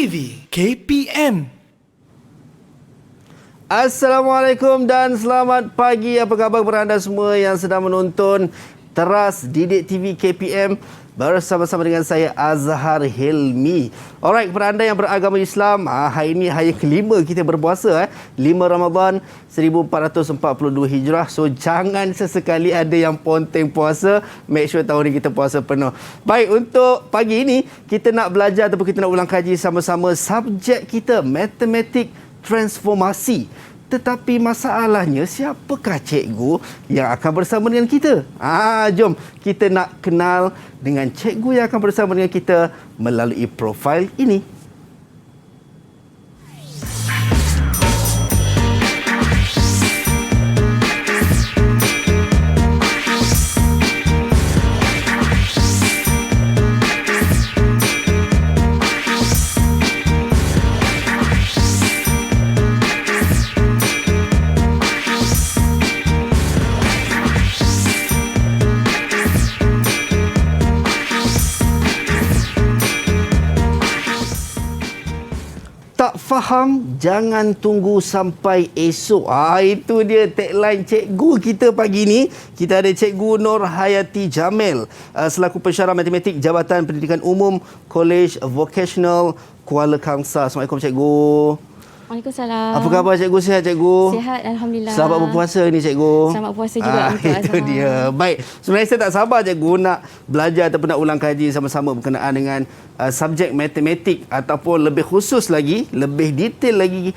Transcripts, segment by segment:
TV KPM. Assalamualaikum dan selamat pagi. Apa khabar kepada anda semua yang sedang menonton Teras Didik TV KPM bersama-sama dengan saya Azhar Hilmi. Alright, kepada anda yang beragama Islam, hari ini hari kelima kita berpuasa, 5 Ramadan 1442 Hijrah. So jangan sesekali ada yang ponteng puasa, make sure tahun ni kita puasa penuh. Baik, untuk pagi ini kita nak belajar ataupun kita nak ulang kaji sama-sama subjek kita, matematik transformasi. Tetapi masalahnya, siapakah cikgu yang akan bersama dengan kita? Jom kita nak kenal dengan cikgu yang akan bersama dengan kita melalui profil ini. Tak faham, jangan tunggu sampai esok. Itu dia tagline cikgu kita pagi ni. Kita ada Cikgu Nur Hayati Jamil, selaku pensyarah matematik Jabatan Pendidikan Umum College Vocational Kuala Kangsar. Assalamualaikum cikgu. Waalaikumsalam. Apa khabar cikgu? Sihat cikgu? Sihat, alhamdulillah. Selamat berpuasa ni cikgu. Selamat puasa juga untuk Itu Azhar. dia. Baik, sebenarnya saya tak sabar cikgu nak belajar ataupun nak ulang kaji sama-sama berkenaan dengan subjek matematik, ataupun lebih khusus lagi, lebih detail lagi,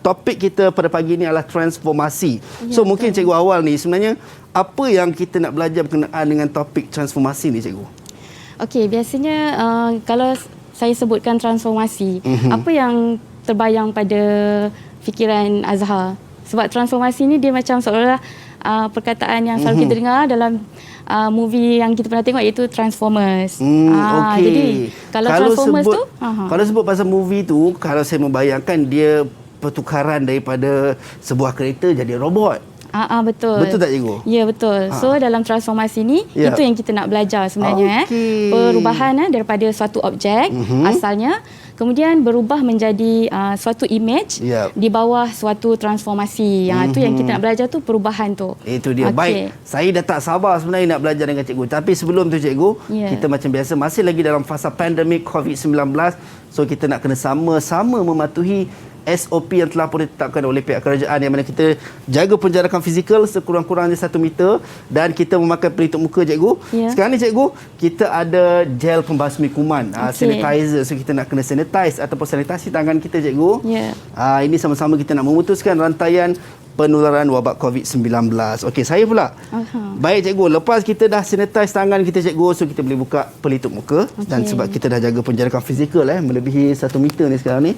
topik kita pada pagi ini adalah transformasi. Ya, Mungkin cikgu awal ni sebenarnya apa yang kita nak belajar berkenaan dengan topik transformasi ni cikgu? Okey, biasanya kalau saya sebutkan transformasi, apa yang terbayang pada fikiran Azhar? Sebab transformasi ni dia macam seolah-olah perkataan yang selalu kita dengar dalam movie yang kita pernah tengok, iaitu Transformers. Okey. Jadi kalau Transformers sebut, tu kalau sebut pasal movie tu, kalau saya membayangkan dia pertukaran daripada sebuah kereta jadi robot. Betul. Betul tak cikgu? Ya, betul. So dalam transformasi ni, itu yang kita nak belajar sebenarnya. Perubahan daripada suatu objek asalnya, kemudian berubah menjadi suatu image di bawah suatu transformasi. Itu yang kita nak belajar tu, perubahan tu. Itu dia. Baik, saya dah tak sabar sebenarnya nak belajar dengan cikgu. Tapi sebelum tu cikgu, kita macam biasa masih lagi dalam fasa pandemik COVID-19. So kita nak kena sama-sama mematuhi SOP yang telah pun ditetapkan oleh pihak kerajaan, yang mana kita jaga penjarakan fizikal sekurang-kurangnya 1 meter dan kita memakai pelitup muka cikgu. Sekarang ni cikgu, kita ada gel pembasmi kuman, sanitizer. So kita nak kena sanitize ataupun sanitasi tangan kita cikgu. Ini sama-sama kita nak memutuskan rantaian penularan wabak COVID-19. Okey, saya pula. Baik cikgu, lepas kita dah sanitize tangan kita cikgu, so kita boleh buka pelitup muka. Dan sebab kita dah jaga penjarakan fizikal melebihi 1 meter ni sekarang ni.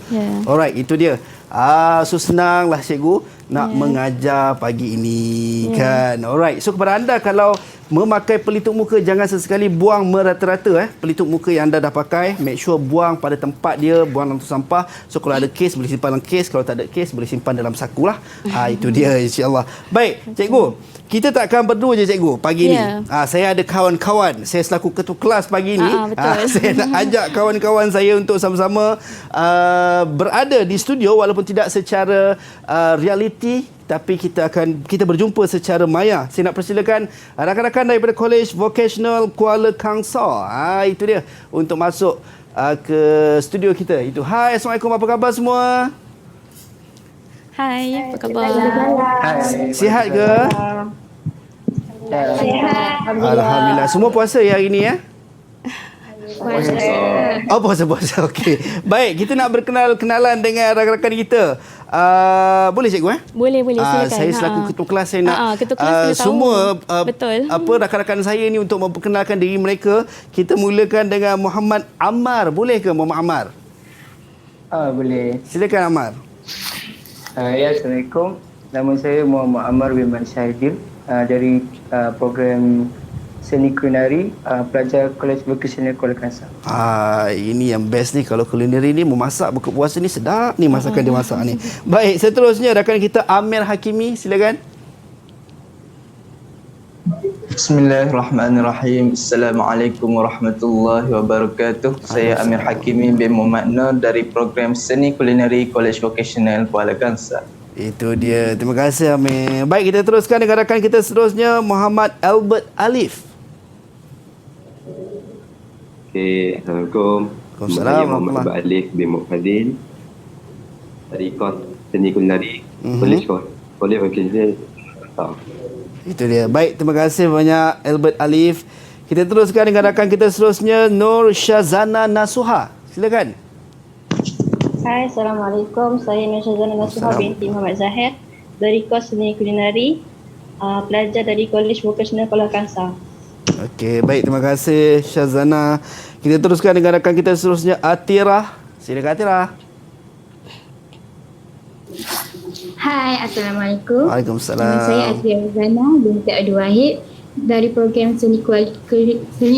Alright, itu dia. So senanglah cikgu nak mengajar pagi ini kan. Alright, so kepada anda, kalau memakai pelitup muka, jangan sesekali buang merata-rata. Pelitup muka yang anda dah pakai, make sure buang pada tempat dia, buang dalam sampah. So kalau ada kes, boleh simpan dalam kes. Kalau tak ada kes, boleh simpan dalam saku lah. Itu dia, insyaAllah. Baik, cikgu, kita tak akan berdua je cikgu pagi ni. Saya ada kawan-kawan. Saya selaku ketua kelas pagi ni. Saya nak ajak kawan-kawan saya untuk sama-sama berada di studio, walaupun tidak secara realiti, tapi kita berjumpa secara maya. Saya nak persilakan rakan-rakan daripada College Vocational Kuala Kangsar. Itu dia, untuk masuk ke studio kita. Itu. Hai, Assalamualaikum, apa khabar semua? Hai, apa khabar? Sihat ke? Sihat. Alhamdulillah. Semua puasa ya hari ni ya? Puasa. Okey. Baik, kita nak berkenalan dengan rakan-rakan kita. Boleh cikgu? Boleh, silakan. Saya selaku ketua kelas, saya nak ketua kelas kena tahu. semua Betul. rakan-rakan saya ni untuk memperkenalkan diri mereka. Kita mulakan dengan Muhammad Ammar. Boleh ke Muhammad Ammar? Boleh. Silakan Ammar. Assalamualaikum. Nama saya Muhammad Ammar bin Syahidil, dari program Seni Kulinari, pelajar College Vocational Kuala Kangsar. Ini yang best ni, kalau kulineri ni memasak buka puasa ni sedap ni masakan dia masak ni. Baik, seterusnya rakan kita Amir Hakimi, silakan. Bismillahirrahmanirrahim. Assalamualaikum warahmatullahi wabarakatuh. Saya Amir Hakimi bin Muhammad Nur dari program Seni Kulineri College Vocational Kuala Kangsar. Itu dia. Terima kasih Amir. Baik, kita teruskan dengan rakan kita seterusnya, Muhammad Albert Alif. Okay, Assalamualaikum. Waalaikumsalam. Saya Muhammad Albert Alif bin Muhammad dari Kos Seni Kulineri College Vocational. Itu dia. Baik, terima kasih banyak Albert Alif. Kita teruskan dengan rakan kita seterusnya, Nur Syazana Nasuha. Silakan. Hai, Assalamualaikum. Saya Nur Syazana Nasuha binti Muhammad Zahir dari Kos Seni Kulineri, pelajar dari College Vocational Kuala Kangsar. Okey, baik, terima kasih Syazana. Kita teruskan dengan rakan kita seterusnya, Atira. Silakan Atira. Hai, Assalamualaikum. Waalaikumsalam. Nama saya Atira Zana binti Abdul Wahid dari program Seni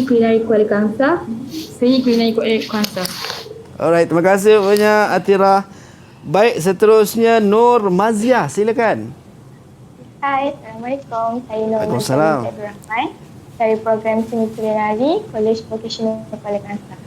Kulineri Kuala Kangsar. Seni Kulineri Kuala Kangsar. Alright, terima kasih banyak Atira. Baik, seterusnya Nur Mazia. Silakan. Hai, Assalamualaikum. Saya Nur Waalaikumsalam. Mazia binti Abdul Rahman dari program Seni Kulineri College Vocational Kuala Kangsar.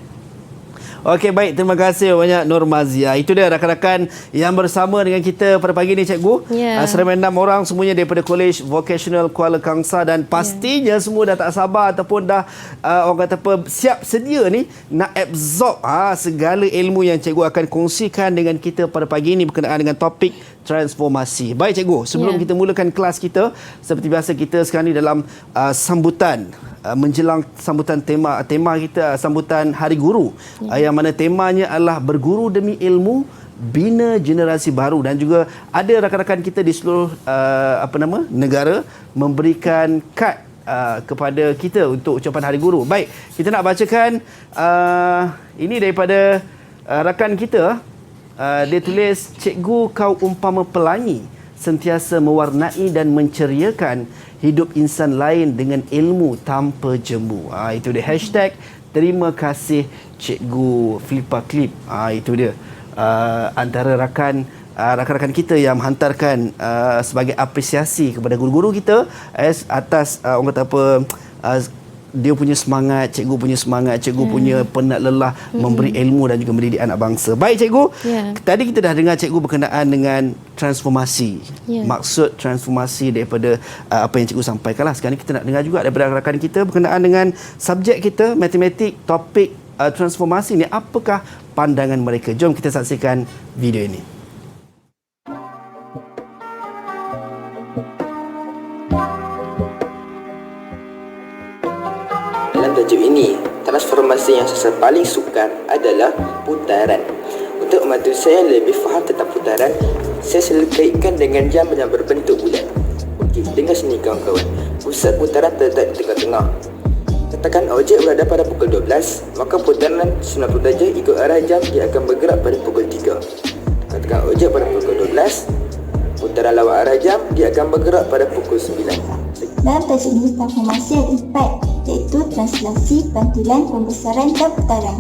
Okey, baik, terima kasih banyak Nur Mazia. Itu dia rakan-rakan yang bersama dengan kita pada pagi ni, cikgu. Seramai 6 orang semuanya daripada College Vocational Kuala Kangsar, dan pastinya semua dah tak sabar ataupun dah orang kata apa, siap sedia ni nak absorb segala ilmu yang cikgu akan kongsikan dengan kita pada pagi ni berkenaan dengan topik transformasi. Baik cikgu, sebelum kita mulakan kelas kita, seperti biasa kita sekarang ni dalam sambutan menjelang sambutan tema kita, sambutan Hari Guru, yang mana temanya adalah berguru demi ilmu, bina generasi baru, dan juga ada rakan-rakan kita di seluruh negara memberikan kad kepada kita untuk ucapan Hari Guru. Baik, kita nak bacakan ini daripada rakan kita. Dia tulis, cikgu kau umpama pelangi, sentiasa mewarnai dan menceriakan hidup insan lain dengan ilmu tanpa jemu. Itu dia hashtag terima kasih cikgu Flipa Clip. Itu dia antara rakan-rakan kita yang menghantarkan sebagai apresiasi kepada guru-guru kita atas orang kata apa, dia punya semangat, cikgu punya semangat, cikgu punya penat lelah memberi ilmu dan juga mendidik anak bangsa. Baik cikgu, tadi kita dah dengar cikgu berkenaan dengan transformasi. Maksud transformasi daripada apa yang cikgu sampaikan lah. Sekarang ni kita nak dengar juga daripada rakan kita berkenaan dengan subjek kita, matematik, topik transformasi ni. Apakah pandangan mereka? Jom kita saksikan video ini. Dalam tajuk ini, transformasi yang saya paling sukar adalah putaran. Untuk membantu saya lebih faham tentang putaran, saya selalu kaitkan dengan jam yang berbentuk bulat. Okey, dengar sini kawan-kawan. Pusat putaran terletak di tengah-tengah. Katakan objek berada pada pukul 12, maka putaran 90 darjah ikut arah jam dia akan bergerak pada pukul 3. Katakan objek pada pukul 12, putaran lawan arah jam dia akan bergerak pada pukul 9. Dalam tajuk ini, transformasi ada 4, iaitu translasi, pantulan, pembesaran dan putaran.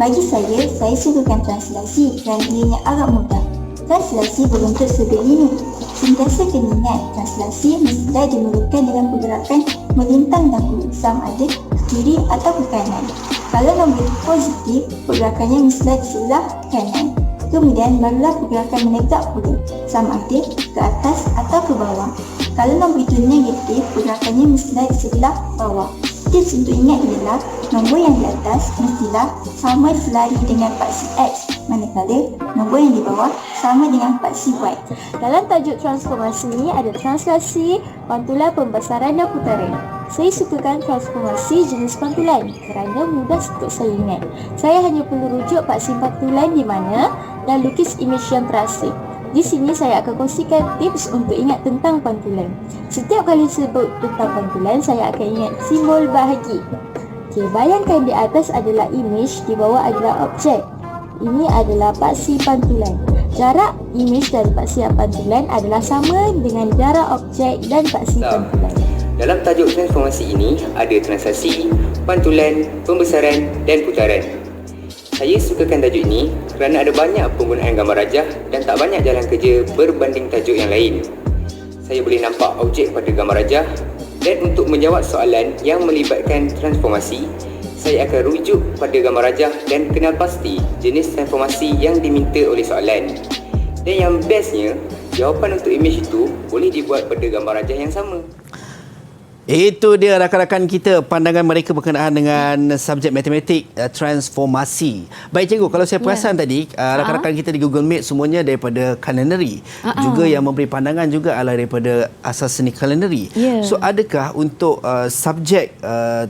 Bagi saya sukakan translasi kerana ianya agak mudah. Translasi berbentuk sebegini. Sentiasa kena ingat, translasi mestilah dimulakan dengan pergerakan melintang dahulu, sama ada ke kiri atau ke kanan. Kalau nombor itu positif, pergerakannya mestilah di sebelah kanan. Kemudian barulah pergerakan menegak pula, sama ada ke atas atau ke bawah. Kalau nombor itu negatif, pergerakannya mestilah di sebelah bawah. Tips untuk ingat ialah nombor yang di atas mestilah sama selari dengan paksi X, manakala nombor yang di bawah sama dengan paksi Y. Dalam tajuk transformasi ini ada translasi, pantulan, pembesaran dan putaran. Saya sukakan transformasi jenis pantulan kerana mudah untuk saya ingat. Saya hanya perlu rujuk paksi pantulan di mana dan lukis imej yang terasa. Di sini saya akan kongsikan tips untuk ingat tentang pantulan. Setiap kali sebut tentang pantulan, saya akan ingat simbol bahagi. Okey, bayangkan di atas adalah imej, di bawah adalah objek. Ini adalah paksi pantulan. Jarak imej dari paksi pantulan adalah sama dengan jarak objek dan paksi pantulan. Dalam tajuk transformasi ini ada translasi, pantulan, pembesaran dan putaran. Saya sukakan tajuk ini kerana ada banyak penggunaan gambar rajah dan tak banyak jalan kerja berbanding tajuk yang lain. Saya boleh nampak objek pada gambar rajah, Dan untuk menjawab soalan yang melibatkan transformasi, saya akan rujuk pada gambar rajah dan kenal pasti jenis transformasi yang diminta oleh soalan. Dan yang bestnya, jawapan untuk imej itu boleh dibuat pada gambar rajah yang sama. Itu dia rakan-rakan kita, pandangan mereka berkenaan dengan subjek matematik transformasi. Baik cikgu, kalau saya perasan tadi rakan-rakan kita di Google Meet semuanya daripada culinary. Juga yang memberi pandangan juga adalah daripada asas seni culinary. So adakah untuk subjek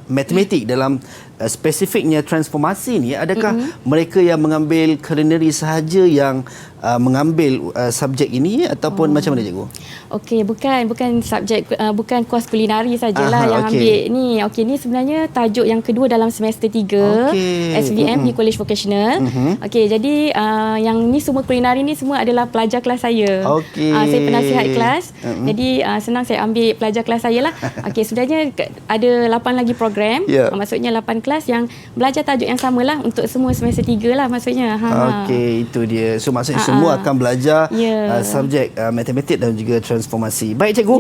matematik dalam spesifiknya transformasi ni, adakah mereka yang mengambil culinary sahaja yang mengambil subjek ini ataupun macam mana cikgu? Okey, bukan subjek bukan kuas kulinari sajalah yang ambil ni. Okey, ni sebenarnya tajuk yang kedua dalam semester 3 SVM di College Vocational. Okey, jadi yang ni semua kulinari ni semua adalah pelajar kelas saya. Saya penasihat kelas. Jadi senang saya ambil pelajar kelas saya lah. Okey, sebenarnya ada 8 lagi program. Maksudnya 8 kelas yang belajar tajuk yang samalah untuk semua semester 3 lah maksudnya. Okey, itu dia. So maksudnya semua akan belajar subjek matematik dan juga transformasi. Baik cikgu,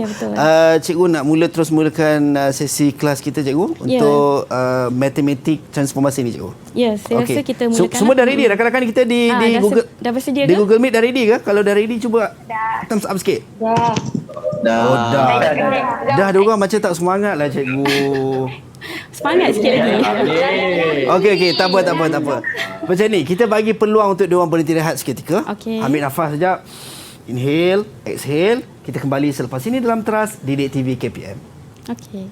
cikgu nak mulakan sesi kelas kita cikgu untuk matematik transformasi ni cikgu. Ya, saya rasa kita mulakan. Semua dah ready rakan-rakan kita di Google. Dah bersedia di Google Meet dah ready ke? Kalau dah ready cuba thumbs up sikit. Dah ada orang macam tak semangat lah cikgu. Semangat sikit lagi. Okey, tak apa. Macam ni, kita bagi peluang untuk diorang berhenti rehat seketika. Ambil nafas sekejap. Inhale, exhale. Kita kembali selepas ini dalam Teras Didik TV KPM. Okey.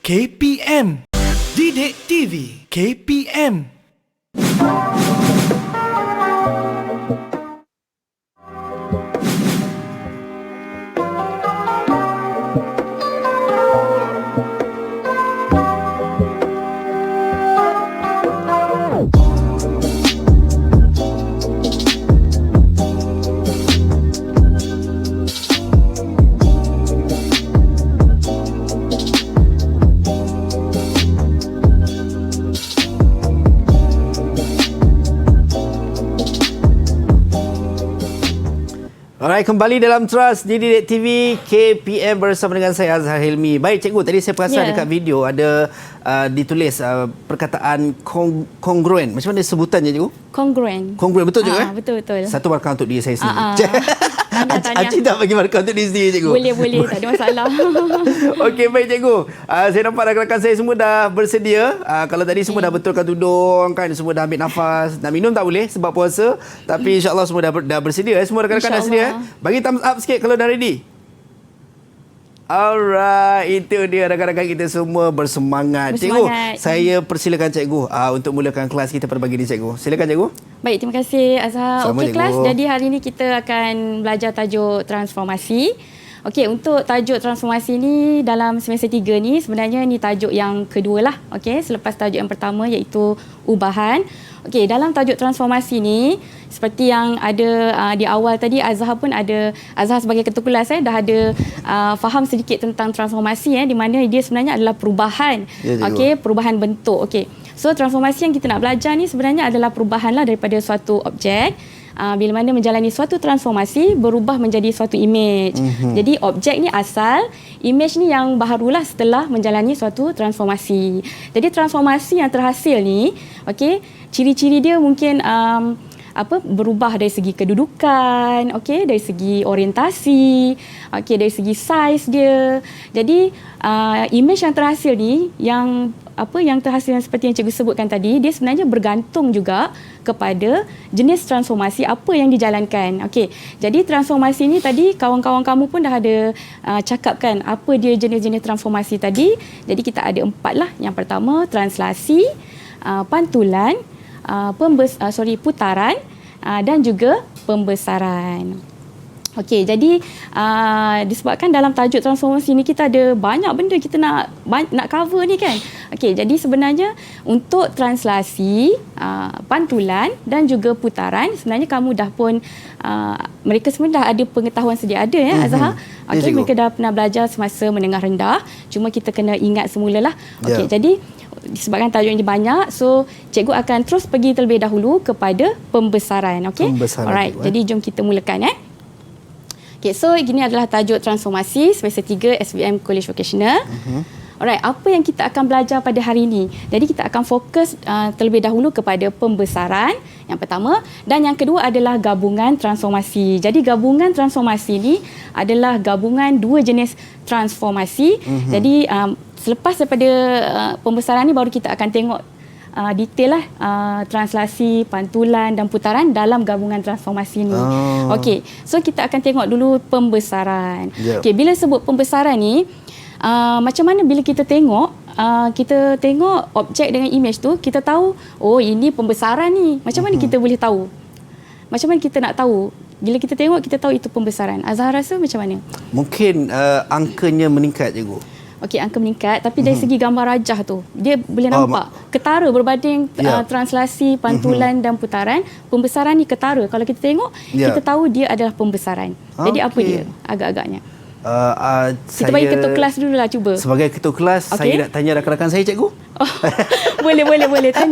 KPM. Didik TV KPM. Alright, kembali dalam Teras Didik TV KPM bersama dengan saya Azhar Hilmi. Baik cikgu, tadi saya perasan dekat video ada ditulis perkataan kongruen. Macam mana sebutannya cikgu? Kongruen. Kongruen, betul cikgu? Betul. Satu markah untuk diri saya sendiri. Acik tak bagi markah untuk diri sendiri cikgu? Boleh, tak ada masalah. Okey, baik cikgu. Saya nampak rakan-rakan saya semua dah bersedia. Kalau tadi semua dah betulkan tudung kan, semua dah ambil nafas. Nak minum tak boleh sebab puasa, tapi insya-Allah semua dah bersedia. Semua rakan-rakan dah sedia. Bagi thumbs up sikit kalau dah ready. Alright, itu dia rakan-rakan kita semua bersemangat. Cikgu, saya persilakan cikgu untuk mulakan kelas kita pada pagi ini cikgu. Silakan cikgu. Baik, terima kasih Azhar. Okey kelas, jadi hari ini kita akan belajar tajuk transformasi. Okey, untuk tajuk transformasi ni dalam semester 3 ni sebenarnya ni tajuk yang kedua lah. Okey, selepas tajuk yang pertama iaitu ubahan. Okey, dalam tajuk transformasi ni seperti yang ada di awal tadi Azhar pun ada, Azhar sebagai ketua kelas dah ada faham sedikit tentang transformasi di mana dia sebenarnya adalah perubahan. Okey, perubahan bentuk. Okey. So transformasi yang kita nak belajar ni sebenarnya adalah perubahanlah daripada suatu objek. Bila mana menjalani suatu transformasi berubah menjadi suatu imej. Jadi objek ni asal, imej ni yang baharulah setelah menjalani suatu transformasi. Jadi transformasi yang terhasil ni, okey, ciri-ciri dia mungkin berubah dari segi kedudukan, okey, dari segi orientasi, okey, dari segi saiz dia. Jadi image yang terhasil ni yang terhasil yang seperti yang cikgu sebutkan tadi, dia sebenarnya bergantung juga kepada jenis transformasi apa yang dijalankan. Okey. Jadi transformasi ni tadi kawan-kawan kamu pun dah ada cakapkan apa dia jenis-jenis transformasi tadi. Jadi kita ada 4 lah. Yang pertama translasi, pantulan, putaran dan juga pembesaran. Okey, jadi disebabkan dalam tajuk transformasi ni kita ada banyak benda kita nak cover ni kan. Okey, jadi sebenarnya untuk translasi, pantulan dan juga putaran sebenarnya kamu dah pun mereka semua dah ada pengetahuan sedia ada ya Azhar. Okey, mereka dah pernah belajar semasa menengah rendah. Cuma kita kena ingat semulalah. Okey, jadi disebabkan tajuk ini banyak, so cikgu akan terus pergi terlebih dahulu kepada pembesaran. Okey. Alright, jadi jom kita mulakan Okay, so ini adalah tajuk transformasi semester 3 SBM College Vocational. Alright, apa yang kita akan belajar pada hari ini? Jadi kita akan fokus terlebih dahulu kepada pembesaran yang pertama, dan yang kedua adalah gabungan transformasi. Jadi gabungan transformasi ini adalah gabungan dua jenis transformasi. Jadi selepas daripada pembesaran ni baru kita akan tengok detail lah translasi, pantulan dan putaran dalam gabungan transformasi ni. Okey, so kita akan tengok dulu pembesaran. Okey, bila sebut pembesaran ni, macam mana bila kita tengok objek dengan image tu, kita tahu, oh ini pembesaran ni. Macam mana kita boleh tahu? Macam mana kita nak tahu? Bila kita tengok, kita tahu itu pembesaran. Azhar rasa macam mana? Mungkin angkanya meningkat, cikgu. Okey, angka meningkat, tapi dari segi gambar rajah tu dia boleh nampak ketara berbanding translasi, pantulan dan putaran. Pembesaran ni ketara. Kalau kita tengok, kita tahu dia adalah pembesaran. Jadi apa dia agak-agaknya? Kita bagi ketua kelas dululah cuba. Sebagai ketua kelas, saya nak tanya rakan-rakan saya, cikgu. Boleh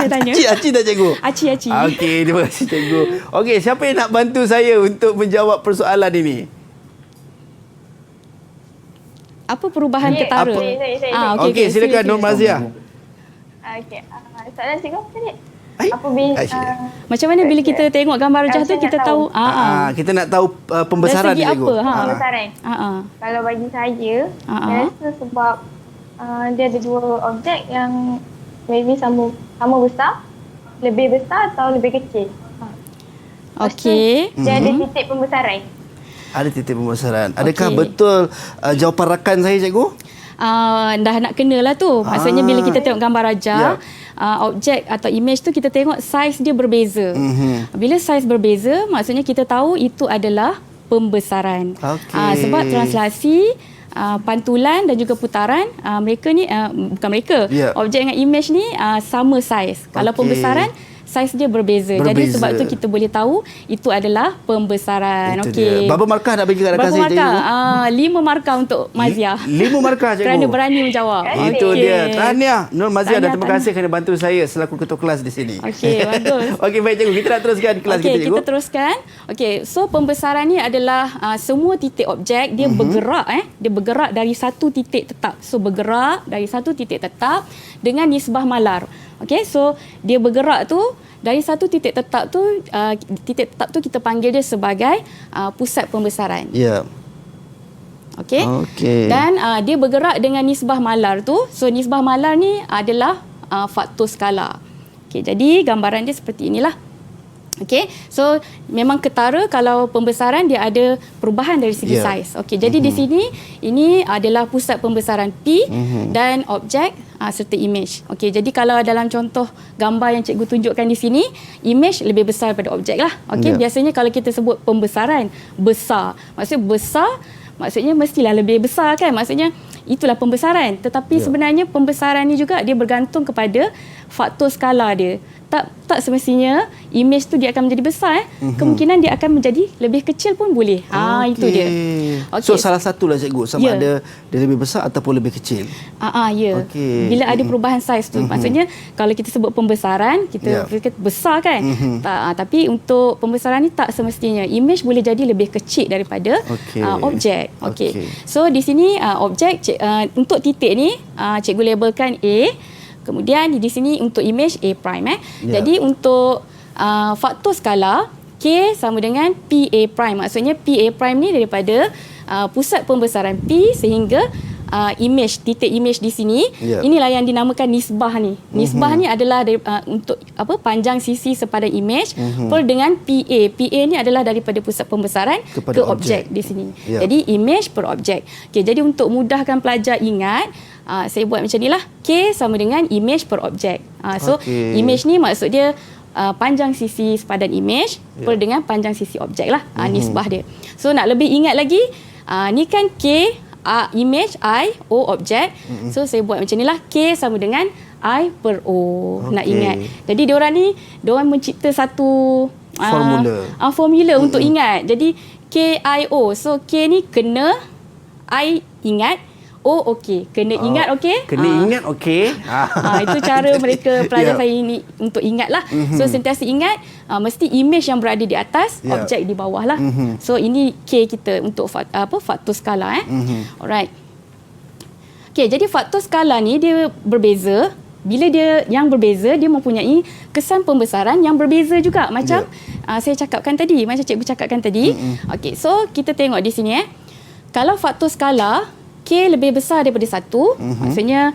tanya. Aci tak, cikgu? Aci. Okey, terima kasih, cikgu. Okey, siapa yang nak bantu saya untuk menjawab persoalan ini? Apa perubahan ketara? Okey, silakan Nur Mazia. Okey, soalan cikgu apa tadi? Macam mana bila kita tengok gambar rajah tu kita tahu kita nak tahu pembesaran dia cikgu. Pembesaran. Kalau bagi saya rasa sebab dia ada dua objek yang maybe sama besar, lebih besar atau lebih kecil. Okey. Dia ada titik pembesaran. Ada titik pembesaran. Adakah betul jawapan rakan saya, cikgu? Dah nak kenalah tu. Maksudnya bila kita tengok gambar rajah, objek atau image tu kita tengok saiz dia berbeza. Bila saiz berbeza, maksudnya kita tahu itu adalah pembesaran. Sebab translasi, pantulan dan juga putaran, mereka ni bukan mereka. Objek dengan image ni sama saiz. Kalau pembesaran, saiz dia berbeza. Jadi sebab tu kita boleh tahu itu adalah pembesaran. Okey. Berapa markah nak bagi kat rakan saya, cikgu? 5 markah untuk Mazia. 5 markah, cikgu. Kerana berani menjawab. Itu dia. Tahniah Nur Mazia, dan terima kasih kerana bantu saya selaku ketua kelas di sini. Okey, bagus. Okey, baik, cikgu. Kita nak teruskan kelas kita, cikgu. Kita teruskan. Okey, so pembesaran ni adalah semua titik objek dia bergerak dia bergerak dari satu titik tetap. So bergerak dari satu titik tetap dengan nisbah malar. Okey, so dia bergerak tu dari satu titik tetap tu, kita panggil dia sebagai pusat pembesaran. Okey. Dan dia bergerak dengan nisbah malar tu. So nisbah malar ni adalah faktor skala. Okey, jadi gambaran dia seperti inilah. Okey, so memang ketara kalau pembesaran dia ada perubahan dari segi saiz. Okey, jadi di sini ini adalah pusat pembesaran P dan objek serta image. Okey, jadi kalau dalam contoh gambar yang cikgu tunjukkan di sini, image lebih besar daripada objek lah. Okey, biasanya kalau kita sebut pembesaran besar, maksudnya mestilah lebih besar kan? Maksudnya itulah pembesaran. Tetapi sebenarnya pembesaran ni juga dia bergantung kepada faktor skala dia. Tak semestinya image tu dia akan menjadi besar. Kemungkinan dia akan menjadi lebih kecil pun boleh. Itu dia. So salah satulah, cikgu, sama ada dia lebih besar ataupun lebih kecil. Bila ada perubahan saiz tu. Maksudnya kalau kita sebut pembesaran, kita fikir besar kan. Tapi untuk pembesaran ni tak semestinya. Image boleh jadi lebih kecil daripada objek. So di sini objek untuk titik ni cikgu labelkan A. Kemudian di sini untuk image A prime. Jadi untuk faktor skala K sama dengan PA prime. Maksudnya PA prime ni daripada pusat pembesaran P sehingga titik image di sini. Inilah yang dinamakan nisbah ni. Nisbah ni adalah untuk panjang sisi sepadan image per dengan PA. PA ni adalah daripada pusat pembesaran ke objek di sini. Jadi image per objek. Okey, jadi untuk mudahkan pelajar ingat, saya buat macam ni lah. K sama dengan image per objek. So image ni maksud dia panjang sisi sepadan image per dengan panjang sisi objek lah. Nisbah dia. So nak lebih ingat lagi, ni kan K image, I, O objek. So saya buat macam ni lah. K sama dengan I per O. Nak ingat. Jadi diorang mencipta satu formula untuk ingat. Jadi KIO. So K ni kena, I ingat, O okey. Kena ingat okey. Kena ingat okey. Itu cara mereka pelajar saya ini untuk ingat lah. So sentiasa ingat mesti image yang berada di atas, objek di bawah lah. So ini K kita untuk faktor skala. Alright. Okay, jadi faktor skala ni dia berbeza. Bila dia yang berbeza, dia mempunyai kesan pembesaran yang berbeza juga. Macam saya cakapkan tadi, macam cikgu cakapkan tadi. Okay, so kita tengok di sini. Kalau faktor skala K lebih besar daripada 1, maksudnya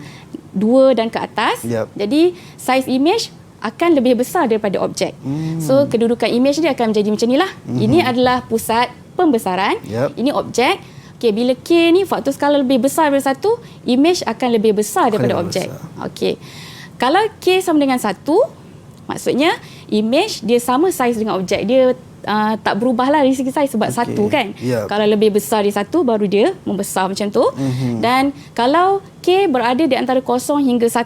2 dan ke atas. Jadi saiz image akan lebih besar daripada objek. So kedudukan image dia akan menjadi macam inilah. Ini adalah pusat pembesaran. Ini objek. Okay, bila K ni faktor skala lebih besar daripada 1, image akan lebih besar daripada objek. Okey. Kalau K sama dengan 1, maksudnya image dia sama saiz dengan objek. Dia tak berubahlah dari segi saiz sebab 1 kan. Kalau lebih besar dari 1 baru dia membesar macam tu. Dan kalau K berada di antara 0 hingga 1,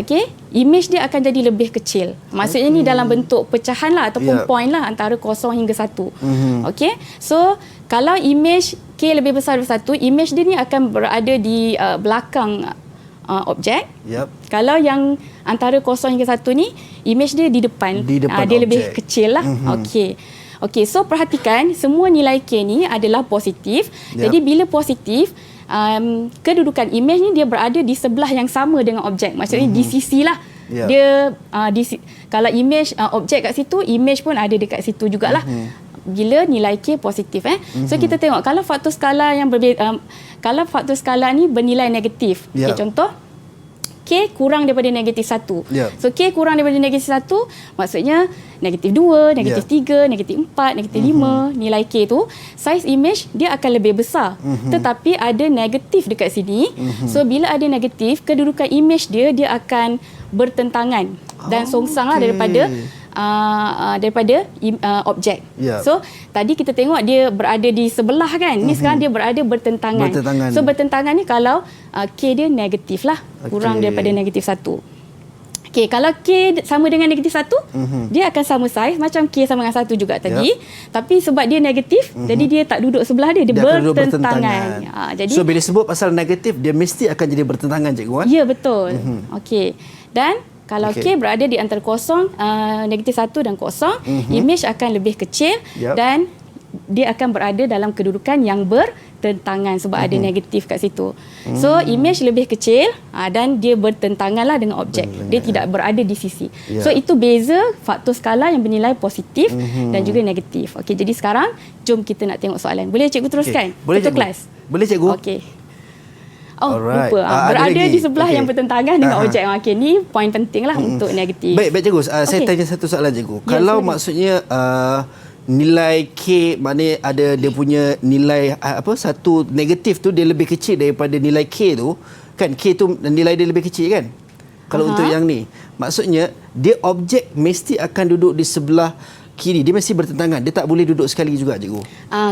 okey, image dia akan jadi lebih kecil. Maksudnya ni dalam bentuk pecahan lah ataupun point lah antara 0 hingga 1. Okey. So kalau image K lebih besar dari 1, image dia ni akan berada di belakang objek. Kalau yang antara 0 hingga 1 ni, image dia di depan dia lebih kecil lah. Okey, so perhatikan semua nilai K ni adalah positif. Jadi bila positif, kedudukan image ni dia berada di sebelah yang sama dengan objek. Maksudnya di sisi lah. Dia kalau image objek kat situ, image pun ada dekat situ jugalah. Bila nilai K positif. So kita tengok kalau faktor skala yang berbeza, kalau faktor skala ni bernilai negatif. Okay, contoh K kurang daripada negatif 1. So K kurang daripada negatif 1 maksudnya negatif 2, negatif 3, negatif 4, negatif 5. Nilai K tu saiz image dia akan lebih besar. Tetapi ada negatif dekat sini. So bila ada negatif, kedudukan image dia akan bertentangan dan songsanglah daripada objek. So tadi kita tengok dia berada di sebelah kan. Ni sekarang dia berada bertentangan. So bertentangan ni kalau K dia negatif lah, kurang daripada negatif 1. Okay, kalau K sama dengan negatif 1, dia akan sama saiz macam K sama dengan 1 juga tadi. Tapi sebab dia negatif, jadi dia tak duduk sebelah dia bertentangan. Jadi so bila sebut pasal negatif, dia mesti akan jadi bertentangan, cikgu. Ya, betul. Okey. Dan kalau K berada di antara negatif 1 dan 0, image akan lebih kecil dan dia akan berada dalam kedudukan yang bertentangan sebab ada negatif kat situ. So image lebih kecil dan dia bertentangan lah dengan objek. Dia tidak berada di sisi. So itu beza faktor skala yang bernilai positif dan juga negatif. Okey, jadi sekarang jom kita nak tengok soalan. Boleh cikgu teruskan? Boleh, cikgu. Kelas? Boleh, cikgu. Okey. Lupa. Berada di sebelah yang bertentangan dengan objek. Okey, ni poin penting lah untuk negatif. Baik, cikgu. Saya tanya satu soalan, cikgu. Kalau maksudnya nilai K, maknanya ada dia punya nilai satu negatif tu dia lebih kecil daripada nilai K tu. Kan K tu nilai dia lebih kecil kan? Kalau untuk yang ni, maksudnya dia objek mesti akan duduk di sebelah kiri. Dia mesti bertentangan. Dia tak boleh duduk sekali juga, cikgu.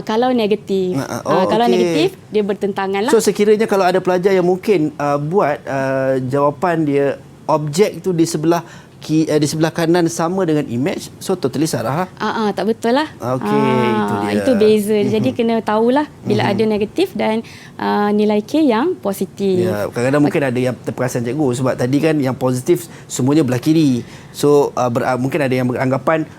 Kalau negatif. Kalau negatif, dia bertentangan lah. So sekiranya kalau ada pelajar yang mungkin buat jawapan dia objek tu di sebelah di sebelah kanan sama dengan image, so totally salah lah. Tak betul lah. Itu dia. Itu beza. Jadi kena tahulah bila ada negatif dan nilai K yang positif. Kadang-kadang mungkin ada yang terperasan, cikgu, sebab tadi kan yang positif semuanya belah kiri. So mungkin ada yang beranggapan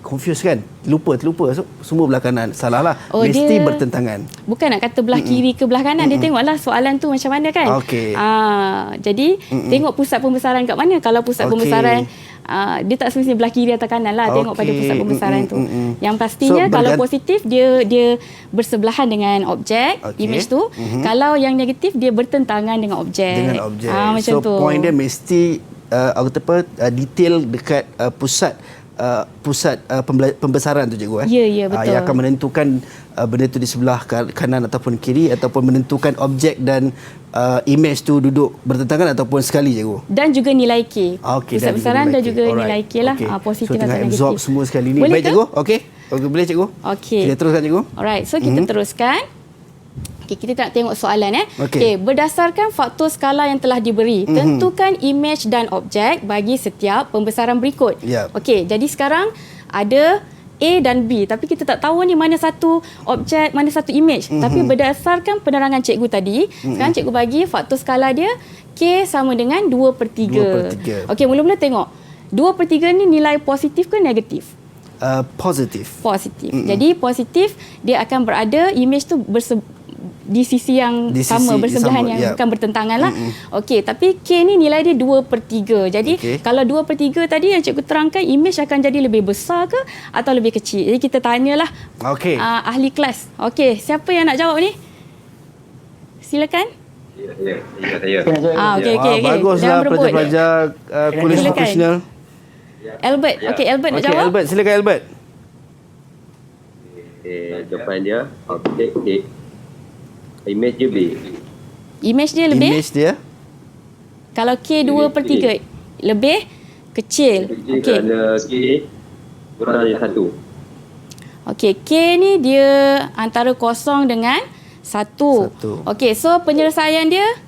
confused kan, terlupa, so, semua belah kanan. Salah lah. Mesti bertentangan. Bukan nak kata belah kiri ke belah kanan. Dia tengoklah soalan tu macam mana kan. Jadi tengok pusat pembesaran kat mana. Kalau pusat pembesaran dia tak semestinya belah kiri atau kanan lah. Tengok pada pusat pembesaran tu. Yang pastinya So, kalau positif dia bersebelahan dengan objek, image tu. Kalau yang negatif dia bertentangan dengan objek. Macam so tu. point dia mesti detail dekat pusat pembesaran tu cikgu. Ya, betul. Yang akan menentukan benda tu di sebelah kanan ataupun kiri, ataupun menentukan objek dan image tu duduk bertentangan ataupun sekali cikgu. Dan juga nilai K. Pusat pembesaran dan juga nilai K lah. Positif so, atau negatif. Absorb semua sekali ni. Boleh Baik cikgu. Okey. Boleh cikgu. Okey. Kita teruskan cikgu. Alright, so kita teruskan. Kita nak tengok soalan. Berdasarkan faktor skala yang telah diberi, tentukan image dan objek bagi setiap pembesaran berikut. Jadi sekarang ada A dan B, tapi kita tak tahu ni mana satu objek, mana satu image. Tapi berdasarkan penerangan cikgu tadi, sekarang cikgu bagi faktor skala dia K sama dengan 2/3. Okey, mula-mula tengok 2/3 ni nilai positif ke negatif? Positif. Jadi positif dia akan berada image tu di sisi yang sama, bersebelahan yang bukan bertentangan lah. Okey, tapi K ni nilai dia 2/3. Jadi kalau 2/3 tadi yang cikgu terangkan, image akan jadi lebih besar ke atau lebih kecil? Jadi kita tanyalah ahli kelas. Okey, siapa yang nak jawab ni? Silakan. Saya. Okey. Baguslah pelajar-pelajar College Vocational. Albert. Okey, Albert nak jawab. Albert, silakan Albert. Jawapan dia objek A. Image dia B. Image dia lebih? Image dia? Kalau K 2/3 lebih kecil. Okey. Kerana K kurang dari 1. Okey, K ni dia antara 0 dengan 1. Okey, so penyelesaian dia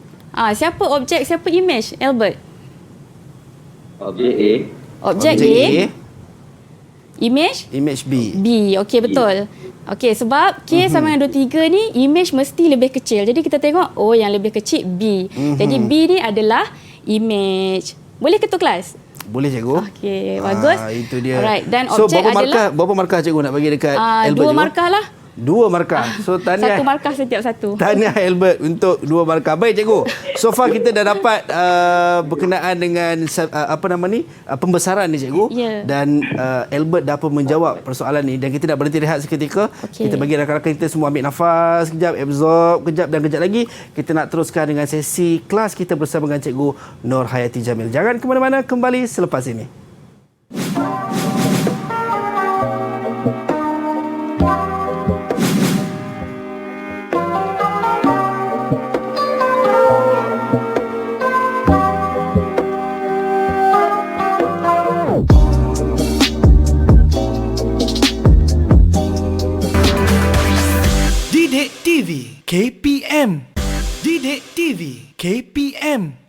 siapa objek, siapa image, Albert? Objek A. Objek A. Image? Image B. B, okey betul. Okey, sebab K sama dengan 23 ni, image mesti lebih kecil. Jadi kita tengok, yang lebih kecil B. Jadi B ni adalah image. Boleh ketua kelas? Boleh cikgu. Okey, bagus. Itu dia. Alright, dan so, objek adalah... berapa markah cikgu nak bagi dekat Albert? 2 markah lah. 2 markah. So tahniah. 1 markah setiap satu. Tahniah Albert untuk 2 markah. Baik cikgu. So far kita dah dapat berkenaan dengan pembesaran ni cikgu. Dan Albert dah pun menjawab persoalan ni, dan kita nak berhenti rehat seketika. Kita bagi rakan-rakan kita semua ambil nafas kejap, absorb kejap, dan kejap lagi kita nak teruskan dengan sesi kelas kita bersama dengan Cikgu Nur Hayati Jamil. Jangan ke mana-mana, kembali selepas ini. Didik TV KPM. Didik TV KPM.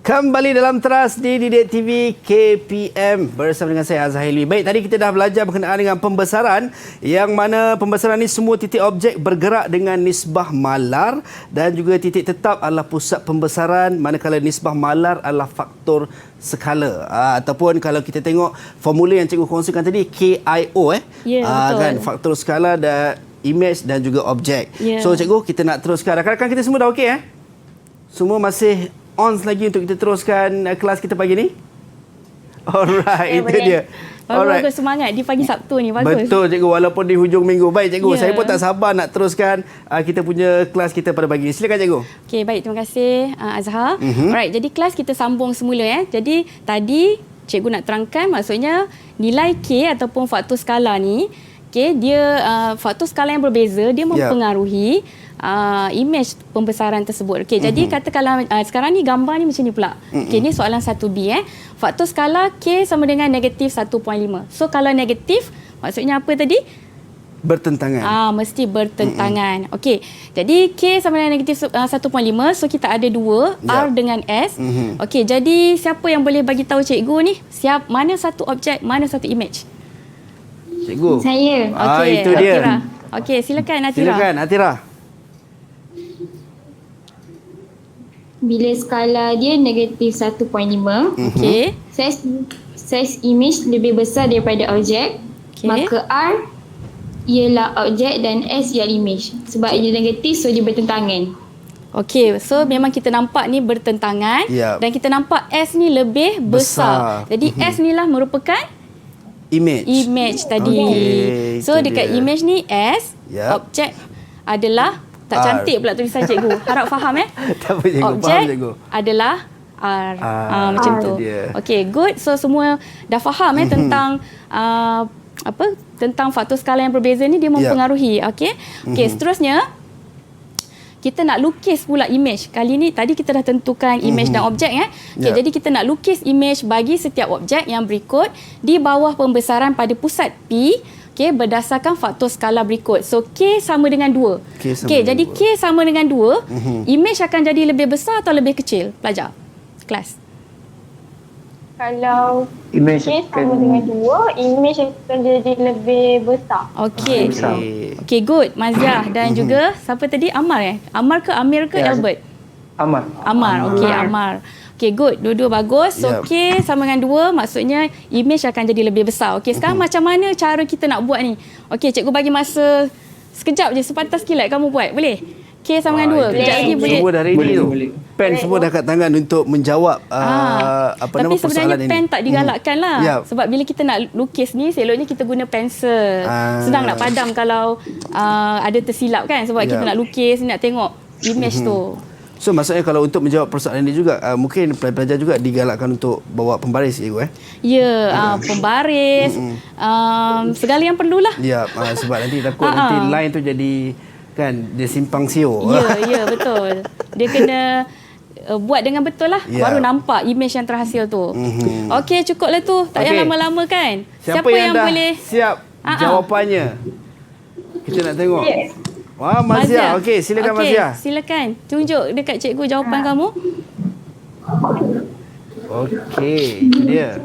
Kembali dalam Teras di Didik TV KPM bersama dengan saya Azhar Hilmi. Baik, tadi kita dah belajar berkenaan dengan pembesaran, yang mana pembesaran ni semua titik objek bergerak dengan nisbah malar, dan juga titik tetap adalah pusat pembesaran, manakala nisbah malar adalah faktor skala. Ataupun kalau kita tengok formula yang cikgu kongsikan tadi, KIO betul. Kan, faktor skala dan image dan juga objek. So cikgu, kita nak teruskan. Rakan-rakan kita semua dah okey Semua masih on lagi untuk kita teruskan kelas kita pagi ni? Alright, itu dia. Bagus, semangat di pagi Sabtu ni, bagus. Betul cikgu, walaupun di hujung minggu. Baik cikgu, saya pun tak sabar nak teruskan kita punya kelas kita pada pagi ni. Silakan cikgu. Okey, baik, terima kasih Azhar. Alright, jadi kelas kita sambung semula Jadi tadi cikgu nak terangkan, maksudnya nilai K ataupun faktor skala ni, dia faktor skala yang berbeza, dia mempengaruhi image pembesaran tersebut. Jadi katakanlah sekarang ni gambar ni macam ni pula. Ni soalan 1B. Faktor skala K sama dengan negatif 1.5. So kalau negatif, maksudnya apa tadi? Bertentangan. Mesti bertentangan. Okey. Jadi K sama dengan negatif 1.5. So kita ada 2 R dengan S. Okey, jadi siapa yang boleh bagi tahu cikgu ni mana satu objek, mana satu image? Cikgu. Saya. Okey, itu dia. Atira. Okey, silakan Atira. Silakan Atira. Bila skala dia negatif 1.5, Okey. Saiz image lebih besar daripada objek, maka R ialah objek dan S ialah image. Sebab dia negatif, so dia bertentangan. Okey, so memang kita nampak ni bertentangan dan kita nampak S ni lebih besar. Jadi S ni lah merupakan image tadi. So dekat image ni S, objek adalah tak cantik pula tulisan cikgu. Harap faham Tak apa cikgu, objek faham cikgu. adalah R. Macam tu. Okey, good. So semua dah faham tentang tentang faktor skala yang berbeza ni dia mempengaruhi. Okey. Okey, seterusnya kita nak lukis pula image. Kali ni tadi kita dah tentukan image dan objek Okey, jadi kita nak lukis image bagi setiap objek yang berikut di bawah pembesaran pada pusat P. Okey, berdasarkan faktor skala berikut. So K sama dengan 2. Okey, jadi K sama dengan 2, image akan jadi lebih besar atau lebih kecil? Pelajar kelas. Kalau Image K sama dengan 2, image akan jadi lebih besar. Okey. Okey, good. Maziah dan juga siapa tadi? Amar Amar ke Amir ke Albert? Amar. Okey, Amar. Okey, good. Dua-dua bagus. So K sama dengan 2, maksudnya image akan jadi lebih besar. Okey, sekarang macam mana cara kita nak buat ni? Okey, cikgu bagi masa sekejap je, sepatah kilat kamu buat. Boleh? K sama dengan 2. Kejap lagi boleh. Semua dah ready tu. Pen semua dah kat tangan untuk menjawab tapi sebenarnya pen tak digalakkan lah. Sebab bila kita nak lukis ni, seloknya kita guna pensel. Senang nak padam kalau ada tersilap kan. Sebab kita nak lukis, nak tengok image tu. So maksudnya kalau untuk menjawab persoalan ini juga mungkin pelajar juga digalakkan untuk bawa pembaris cikgu pembaris segala yang perlulah. Sebab nanti takut nanti line tu jadi kan dia simpang siur. Ya, betul. Dia kena buat dengan betul lah. Baru nampak image yang terhasil tu. Okey, cukuplah tu. Tak payah lama-lama kan. Siapa yang dah boleh siap jawapannya? Kita nak tengok. Wah, Maziah. Okey, silakan Maziah. Silakan. Tunjuk dekat cikgu jawapan kamu. Okey, itu dia.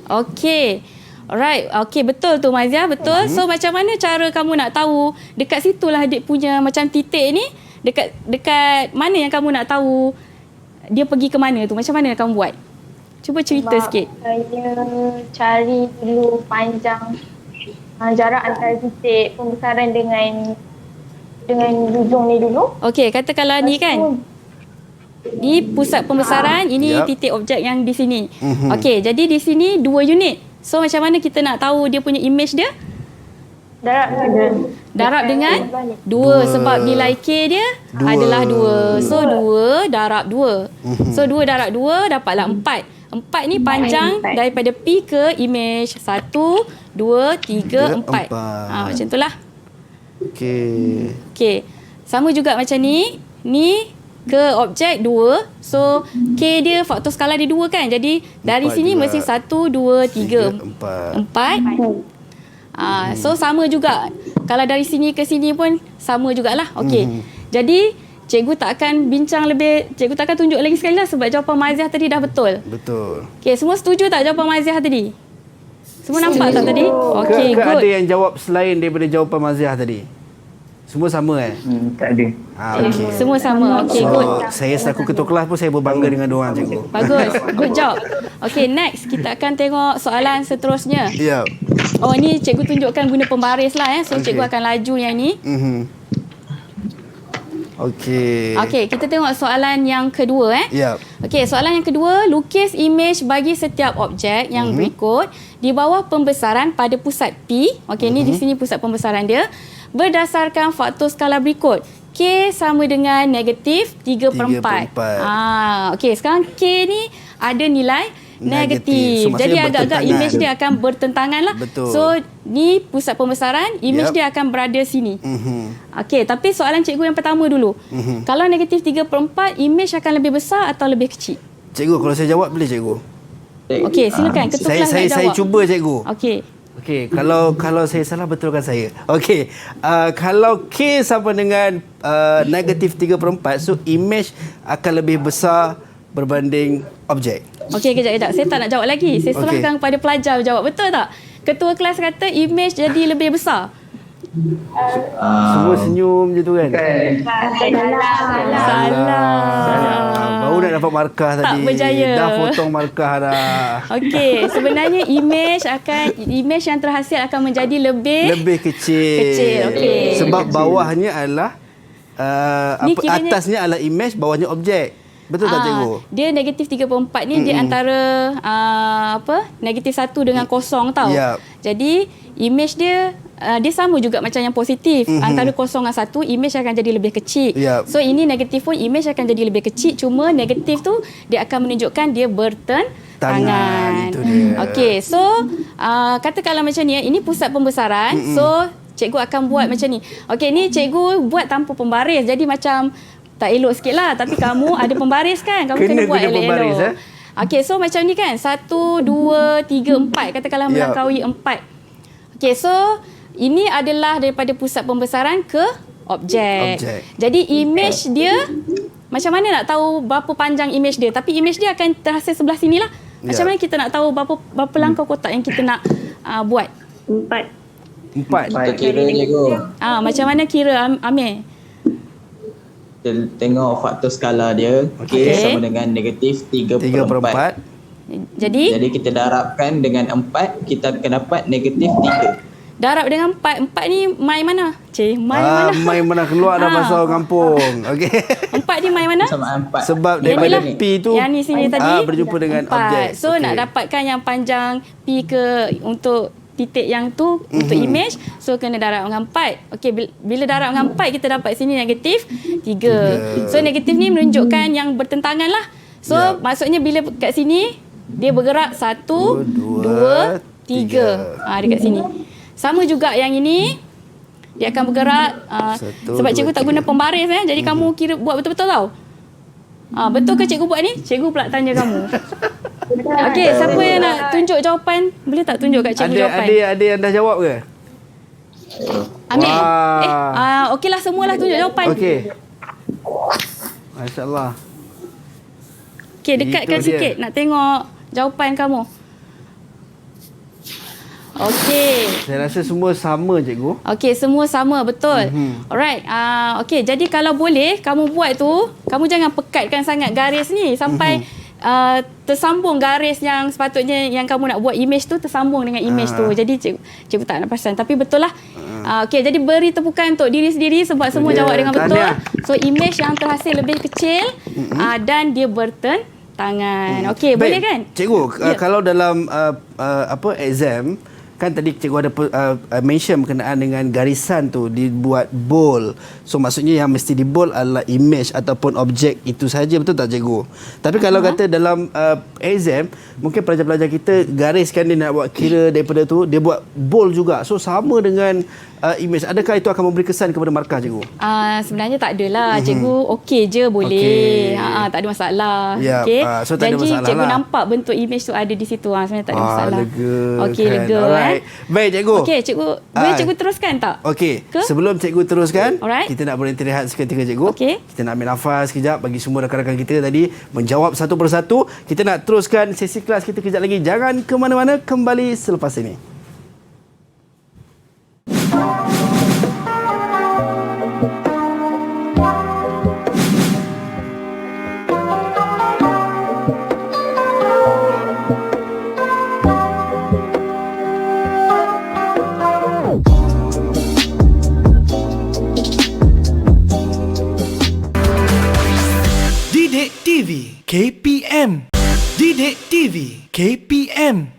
Okey. Alright. Okey, betul tu Maziah, betul. So macam mana cara kamu nak tahu dekat situlah dia punya macam titik ni, dekat mana yang kamu nak tahu dia pergi ke mana tu? Macam mana kamu buat? Cuba cerita sikit. Saya cari dulu panjang jarak antara titik pembesaran dengan hujung ni dulu. Okey, katakanlah ni kan. Ni pusat pembesaran, ini titik objek yang di sini. Okey, jadi di sini 2 unit. So macam mana kita nak tahu dia punya image dia? Darab dengan 2 sebab nilai K dia adalah 2. So 2 darab 2. So 2 darab 2 dapatlah 4. 4 ni panjang daripada P ke image. 1, 2, 3, 4. Macam itulah. Okey. Sama juga macam ni. Ni ke objek 2. So K dia faktor skala dia 2 kan. Jadi dari sini juga. Mesti 1, 2, 3, 4. So sama juga. Kalau dari sini ke sini pun sama jugalah. Okey. Jadi cikgu tak akan bincang lebih, cikgu tak akan tunjuk lagi sekali lah sebab jawapan Maziah tadi dah betul. Okey, semua setuju tak jawapan Maziah tadi? Semua nampak tak tadi? Okey, good. Ada yang jawab selain daripada jawapan Maziah tadi? Semua sama Tak ada. Okay. Semua sama. Okey, good. Saya selaku ketua kelas pun saya berbangga dengan diorang cikgu. Bagus. Good job. Okey, next kita akan tengok soalan seterusnya. Oh, ni cikgu tunjukkan guna pembaris lah So cikgu akan laju yang ni. Okey, kita tengok soalan yang kedua Okey, soalan yang kedua, lukis image bagi setiap objek yang berikut di bawah pembesaran pada pusat P. Okey, ni di sini pusat pembesaran dia berdasarkan faktor skala berikut. K sama dengan negatif 3/4. Okey, sekarang K ni ada nilai negatif. So, jadi agak-agak image dia akan bertentangan lah. So ni pusat pembesaran, image dia akan berada sini. Okey, tapi soalan cikgu yang pertama dulu. Kalau negatif 3/4, image akan lebih besar atau lebih kecil? Cikgu, kalau saya jawab boleh cikgu? Okey, silakan ketua kelas nak jawab. Saya cuba cikgu. Okey. Okey, kalau saya salah betulkan saya. Okey, kalau K sama dengan negatif 3/4, so image akan lebih besar berbanding objek. Okey, kejap. Saya tak nak jawab lagi. Saya serahkan kepada pelajar jawab. Betul tak? Ketua kelas kata image jadi lebih besar. Semua senyum je tu kan? Salah. Baru nak dapat markah Tak tadi. berjaya. Dah potong markah dah. Okey, sebenarnya image yang terhasil akan menjadi lebih kecil. Okey. Sebab bawahnya adalah Ni kiranya- atasnya adalah image, bawahnya objek. Betul tak cikgu? Dia negatif 3/4 ni dia antara negatif 1 dengan kosong tau. Yap. Jadi image dia dia sama juga macam yang positif. Antara 0 dan 1 image akan jadi lebih kecil. Yap. So ini negatif pun image akan jadi lebih kecil, cuma negatif tu dia akan menunjukkan dia bertentangan. Itu dia. Okey, so katakanlah macam ni, ini pusat pembesaran. So cikgu akan buat macam ni. Okey, ni cikgu buat tanpa pembaris. Jadi macam tak elok sikit lah. Tapi kamu ada pembaris kan? Kamu kena buat elok-elok. Okey, so macam ni kan. 1, 2, 3, 4. Katakanlah melangkaui 4. Okey, so ini adalah daripada pusat pembesaran ke objek. Jadi image dia, macam mana nak tahu berapa panjang image dia? Tapi image dia akan terhasil sebelah sini lah. Macam mana kita nak tahu berapa langkah kotak yang kita nak buat? 4. Kita kira cikgu. Macam mana kira Amir? Kita tengok faktor skala dia. K sama dengan negatif 3/4. Jadi kita darabkan dengan 4, kita akan dapat negatif 3. Darab dengan 4. 4 ni mai mana? Mai mana? Mai mana keluar dah masa orang kampung. Okey. 4 ni mai mana? Sama 4. Sebab daripada P tu yang ni sini tadi berjumpa dengan 4. objek. So nak dapatkan yang panjang P ke untuk titik yang tu untuk image, so kena darab dengan 4. Okey, bila darab dengan 4 kita dapat sini negatif 3. So negatif ni menunjukkan yang bertentangan lah. So maksudnya bila kat sini dia bergerak 1, 2, 3. Dekat sini. Sama juga yang ini dia akan bergerak sebab cikgu tak guna pembaris jadi kamu kira buat betul-betul tau. Betul ke cikgu buat ni? Cikgu pula tanya kamu. Okey, siapa yang nak tunjuk jawapan? Boleh tak tunjuk kat cikgu jawapan? Ada yang dah jawab ke? Ambil. Okeylah, semualah tunjuk jawapan. Okey. Masya-Allah. Okey, dekatkan sikit nak tengok jawapan kamu. Okey. Saya rasa semua sama cikgu. Okey, semua sama, betul. Alright. Okey, jadi kalau boleh kamu buat tu, kamu jangan pekatkan sangat garis ni sampai tersambung garis yang sepatutnya yang kamu nak buat image tu tersambung dengan image tu. Jadi cikgu tak nak perasan. Tapi betul lah. Okey, jadi beri tepukan untuk diri sendiri sebab semua jawab dengan betul. So image yang terhasil lebih kecil dan dia bertentangan. Okey, boleh kan? Cikgu, kalau dalam exam kan tadi cikgu ada mention berkenaan dengan garisan tu dibuat bold. So maksudnya yang mesti di bold adalah image ataupun objek itu saja, betul tak cikgu? Tapi kalau kata dalam exam, mungkin pelajar-pelajar kita gariskan dia nak buat kira daripada tu, dia buat bold juga. So sama dengan image. Adakah itu akan memberi kesan kepada markah cikgu? Sebenarnya tak adalah. Cikgu okey je boleh. Tak ada masalah. Yep. Okey. So tak ada Janji masalah cikgu lah. nampak bentuk image tu ada di situ. Sebenarnya tak ada masalah. Lega. Okey, kan. lega. Alright. Baik cikgu. Okey, cikgu. Boleh cikgu teruskan tak? Okey. Sebelum cikgu teruskan, kita nak berhenti rehat seketika cikgu. Okey. Kita nak ambil nafas sekejap bagi semua rakan-rakan kita tadi menjawab satu persatu. Kita nak teruskan sesi kelas kita kejap lagi. Jangan ke mana-mana, kembali selepas ini. Didik TV KPM. Didik TV KPM.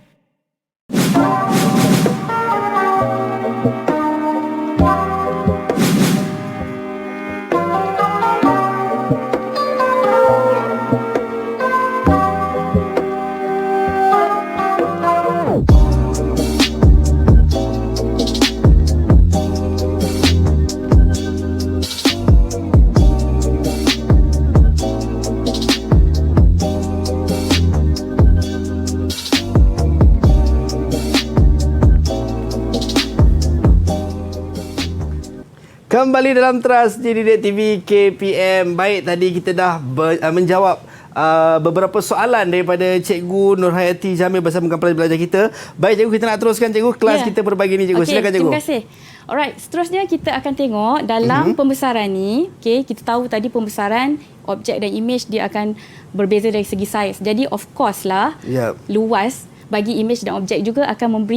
Kembali dalam Trans Didik TV KPM. Baik, tadi kita dah menjawab beberapa soalan daripada Cikgu Nurhayati Jamil bersama pelajar-pelajar kita. Baik Cikgu, kita nak teruskan Cikgu kelas kita berbagi ni Cikgu. Silakan Cikgu. Terima kasih. Alright, seterusnya kita akan tengok dalam pembesaran ni. Okay, kita tahu tadi pembesaran objek dan image dia akan berbeza dari segi saiz. Jadi of course lah luas bagi image dan objek juga akan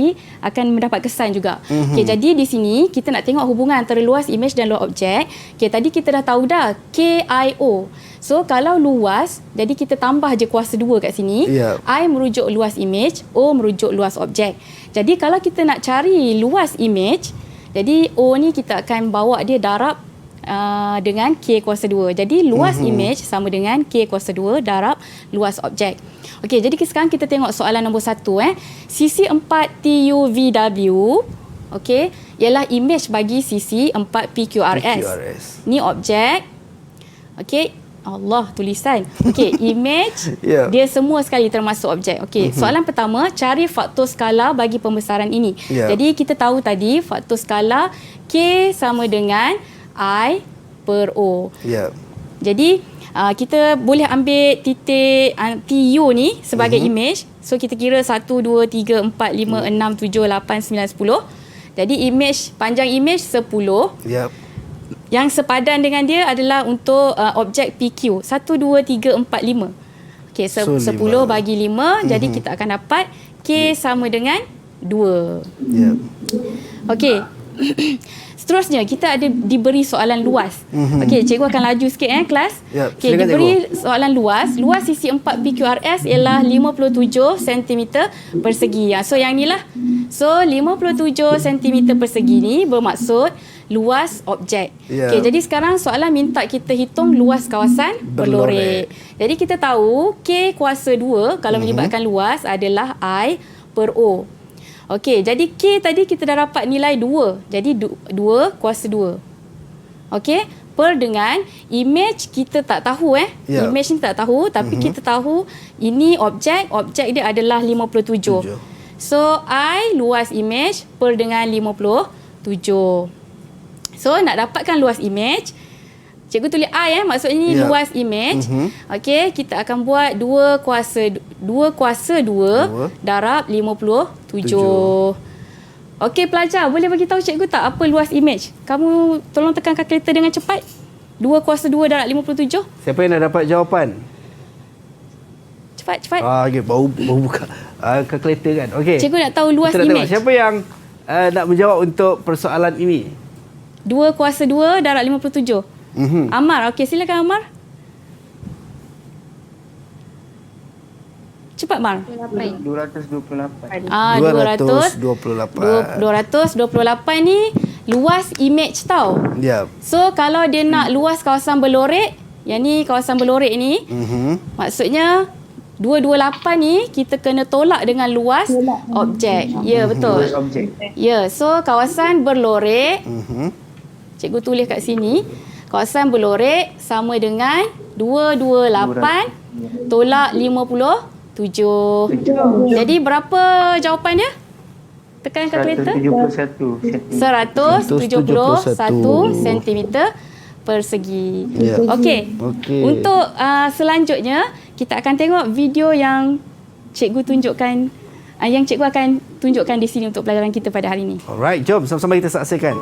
mendapat kesan juga. Okey, jadi di sini kita nak tengok hubungan antara luas image dan luas objek. Okey, tadi kita dah tahu dah KIO. So kalau luas, jadi kita tambah je kuasa 2 kat sini. I merujuk luas image, O merujuk luas objek. Jadi kalau kita nak cari luas image, jadi O ni kita akan bawa dia darab dengan K kuasa 2. Jadi luas image sama dengan K kuasa 2 darab luas objek. Okey, jadi sekarang kita tengok soalan nombor 1. Sisi 4 TUVW, okey, ialah image bagi sisi 4 PQRS. Ni objek. Okey, Allah, tulisan. Okey, image dia semua sekali termasuk objek. Okey, soalan pertama, cari faktor skala bagi pembesaran ini. Jadi kita tahu tadi faktor skala K sama dengan I per O. Jadi kita boleh ambil titik TU ni sebagai image. So kita kira 1, 2, 3, 4, 5, 6, 7, 8, 9, 10. Jadi image, panjang image 10. Yang sepadan dengan dia adalah untuk objek PQ. 1, 2, 3, 4, 5. Okey, 10 bagi 5. Jadi kita akan dapat K sama dengan 2. Okey. Seterusnya kita ada diberi soalan luas. Okey, cikgu akan laju sikit kelas. Okey, diberi soalan luas. Luas sisi 4 PQRS ialah 57 cm persegi. So yang ni lah. So 57 cm persegi ni bermaksud luas objek. Okey, jadi sekarang soalan minta kita hitung luas kawasan berlorek. Jadi kita tahu K kuasa 2 kalau melibatkan luas adalah I per O. Okey, jadi K tadi kita dah dapat nilai 2. Jadi 2 kuasa 2. Okey, per dengan image kita tak tahu Image ni tak tahu, tapi kita tahu ini objek dia adalah 57. So I luas image per dengan 57. So nak dapatkan luas image, cikgu tulis I maksudnya ni luas image. Okey, kita akan buat 2 kuasa 2 darab 57. Okey pelajar, boleh bagi tahu cikgu tak apa luas image? Kamu tolong tekan kalkulator dengan cepat. 2 kuasa 2 darab 57. Siapa yang dah dapat jawapan? Cepat. Okey, baru buka kalkulator kan. Okey. Cikgu nak tahu luas image. Siapa yang nak menjawab untuk persoalan ini? 2 kuasa 2 darab 57. Amar, okey silakan Amar. Cepat Mar. 228. 228 ni luas image tau. So kalau dia nak luas kawasan berlorek, yang ni kawasan berlorek ni, maksudnya 228 ni kita kena tolak dengan luas objek. Ya, betul. Ya, so kawasan berlorek, cikgu tulis kat sini, kawasan berlorek sama dengan 228 tolak 57. Jadi berapa jawapan dia? Tekan kalkulator. 171 cm persegi. Okey. Untuk selanjutnya kita akan tengok video yang cikgu tunjukkan, yang cikgu akan tunjukkan di sini untuk pelajaran kita pada hari ini. Alright, jom sama-sama kita saksikan.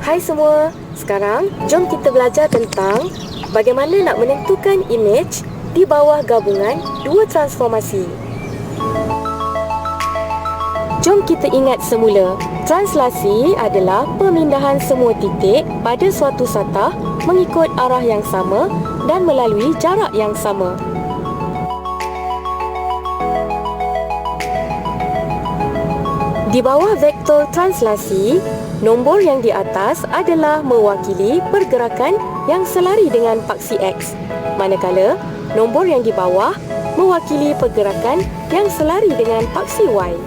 Hai semua, sekarang jom kita belajar tentang bagaimana nak menentukan image di bawah gabungan dua transformasi. Jom kita ingat semula, translasi adalah pemindahan semua titik pada suatu satah mengikut arah yang sama dan melalui jarak yang sama. Di bawah vektor translasi, nombor yang di atas adalah mewakili pergerakan yang selari dengan paksi X, manakala nombor yang di bawah mewakili pergerakan yang selari dengan paksi Y.